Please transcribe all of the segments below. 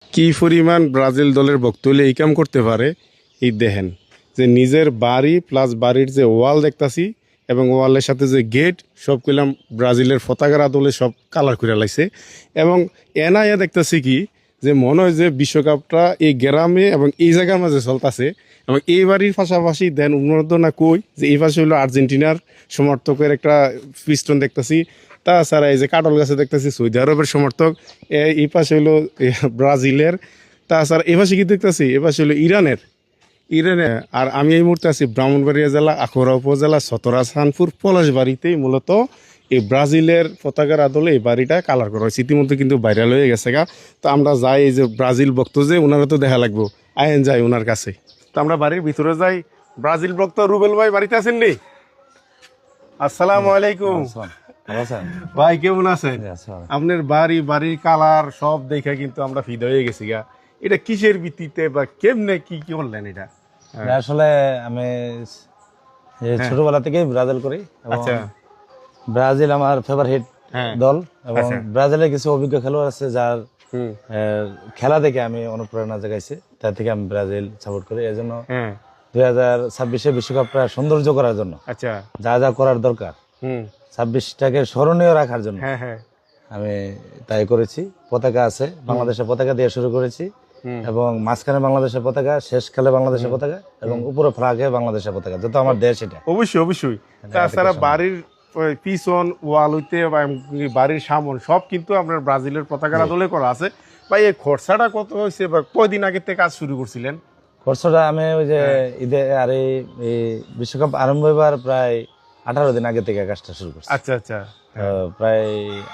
কি পরিমাণ ব্রাজিল দলের ভক্ত হলে এই কাম করতে পারে এই দেখেন যে নিজের বাড়ি প্লাস বাড়ির যে ওয়াল দেখতাছি এবং ওয়ালের সাথে যে গেট সব কইলাম ব্রাজিলের পতাকার আদলে সব কালার করে লাইছে এবং এনাইয়া দেখতাছি কি যে মনে হয় যে বিশ্বকাপটা এই গ্রামে এবং এই জায়গার মাঝে চলতেছে এবং এই বাড়ির পাশাপাশি দেন উন্নত না কই যে এই পাশে হলো আর্জেন্টিনার সমর্থকের একটা পিস্টন দেখতাছি। তাছাড়া এই যে কাটল গাছে দেখতেছি সৌদি আরবের সমর্থক, এই পাশে হলো ব্রাজিলের। তাছাড়া এ পাশে কি দেখতেছি, এ পাশে হলো ইরানে। আর আমি এই মুহূর্তে আছি ব্রাহ্মণবাড়িয়া জেলা আখাউড়া উপজেলা সতরা সানপুর পলাশবাড়িতেই মূলত এই ব্রাজিলের পতাকার আদলে এই বাড়িটা কালার করা হয়েছে। ইতিমধ্যে কিন্তু ভাইরাল হয়ে গেছে গা। তো আমরা যাই, এই যে ব্রাজিল ভক্ত যে ওনারা তো দেখা লাগবো, আয়েন যাই ওনার কাছে। তো আমরা বাড়ির ভিতরে যাই। ব্রাজিল ভক্ত রুবেল ভাই বাড়িতে আছেন নি? আসসালামু আলাইকুম ভাই, কেমন আছেন? আপনার বাড়ির কালার সব দেখে কিন্তু আমরা ফিদা হয়ে গেছি গা। এটা কিসের ভিত্তিতে বা কেমনে কি কি করলেন এটা? আসলে আমি ছোটবেলা থেকেই ব্রাজিল করি এবং আচ্ছা, ব্রাজিল আমার ফেভারিট হ্যাঁ, দল এবং আচ্ছা। ব্রাজিলের কিছু অভিজ্ঞ খেলোয়াড় আছে যার হুম, খেলা দেখে আমি অনুপ্রেরণা জাগাইছি, তার থেকে আমি ব্রাজিল সাপোর্ট করি। এই জন্য হ্যাঁ, 2026 বিশ্বকাপটা সৌন্দর্য করার জন্য আচ্ছা, যা যা করার দরকার, হুম, 26টাকে স্মরণীয় রাখার জন্য হ্যাঁ, হ্যাঁ, আমি তাই করেছি। পতাকা আছে, বাংলাদেশের পতাকা দিয়ে শুরু করেছি হুম, এবং মাঝখানে বাংলাদেশের পতাকা, শেষ খেলে বাংলাদেশের পতাকা এবং উপরে ফ্ল্যাগে বাংলাদেশের পতাকা, যত আমার দেশ এটা। অবশ্যই অবশ্যই। তাছাড়া বাড়ির ওই পিছন ওয়াল হইতে বা এমনকি বাড়ির সামন সব কিন্তু আপনার ব্রাজিলের পতাকার আদলে করা আছে। ভাই এই খরচাটা কত হয়েছে বা কয়দিন আগে থেকে কাজ শুরু করছিলেন? খরচটা আমি ওই যে ঈদে আর এই বিশ্বকাপ আরম্ভ হবার প্রায় 18 দিন আগে থেকে কাজটা শুরু করছি। আচ্ছা আচ্ছা, প্রায়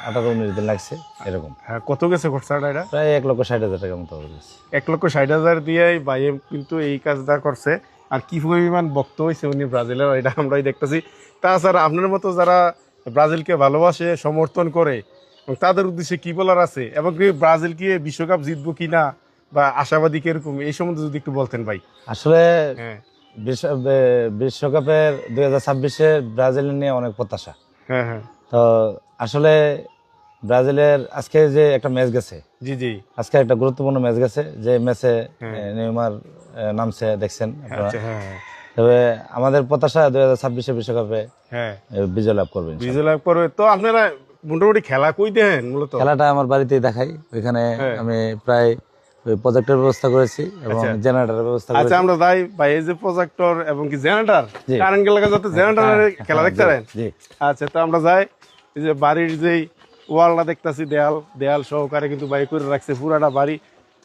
18-19 দিন লাগছে এরকম। হ্যাঁ, কত গেছে খরচাটা এটা? প্রায় 1,60,000 টাকার মতো হয়ে গেছে। 1,60,000 দিয়ে ভাই কিন্তু এই কাজটা করছে। আর কি পরিমাণ ভক্ত হয়েছে উনি ব্রাজিলের, এটা আমরাই দেখতেছি। তাছাড়া আপনার মতো যারা ব্রাজিলকে ভালোবাসে, সমর্থন করে, এবং তাদের উদ্দেশ্যে কি বলার আছে এবং কি ব্রাজিল কি বিশ্বকাপ জিতবো কিনা বা আশাবাদী কিরকম, এই সম্বন্ধে যদি একটু বলতেন ভাই। আসলে হ্যাঁ, বিশ্বকাপের 2026-এ ব্রাজিল নিয়ে অনেক প্রত্যাশা। হ্যাঁ, হ্যাঁ, তো আসলে ব্রাজিলের আজকে যে একটা ম্যাচ গেছে, জি জি, আজকে একটা গুরুত্বপূর্ণ ম্যাচ গেছে, যে ম্যাচে হ্যাঁ, নেইমার নামছে, দেখছেন আপনারা। আচ্ছা, হ্যাঁ, হ্যাঁ, তবে আমাদের প্রত্যাশা 2026 বিশ্বকাপে হ্যাঁ, বিজয় লাভ করবে ইনশাআল্লাহ। বিজয় লাভ করবে। তো আপনারা মোটামুটি খেলা কই দেন মূলত? খেলাটা আমার বাড়িতেই দেখাই, ওইখানে হ্যাঁ। আমি প্রায় ওই প্রজেক্টের ব্যবস্থা করেছি এবং আচ্ছা। জেনারেটরের ব্যবস্থা আচ্ছা, করেছি। আমরা যাই ভাই। এই যে প্রজেক্টর এবং কি জেনারেটর, জি। কারেন্ট গেলে যাতে জেনারেটরের খেলা দেখতে পারেন। জি। আচ্ছা, তো আমরা যাই। এই যে বাড়ির যেই ওয়ালটা দেখতাছি, দেয়াল দেয়াল সহকারে কিন্তু বাড়ি করে রাখছে পুরাটা বাড়ি।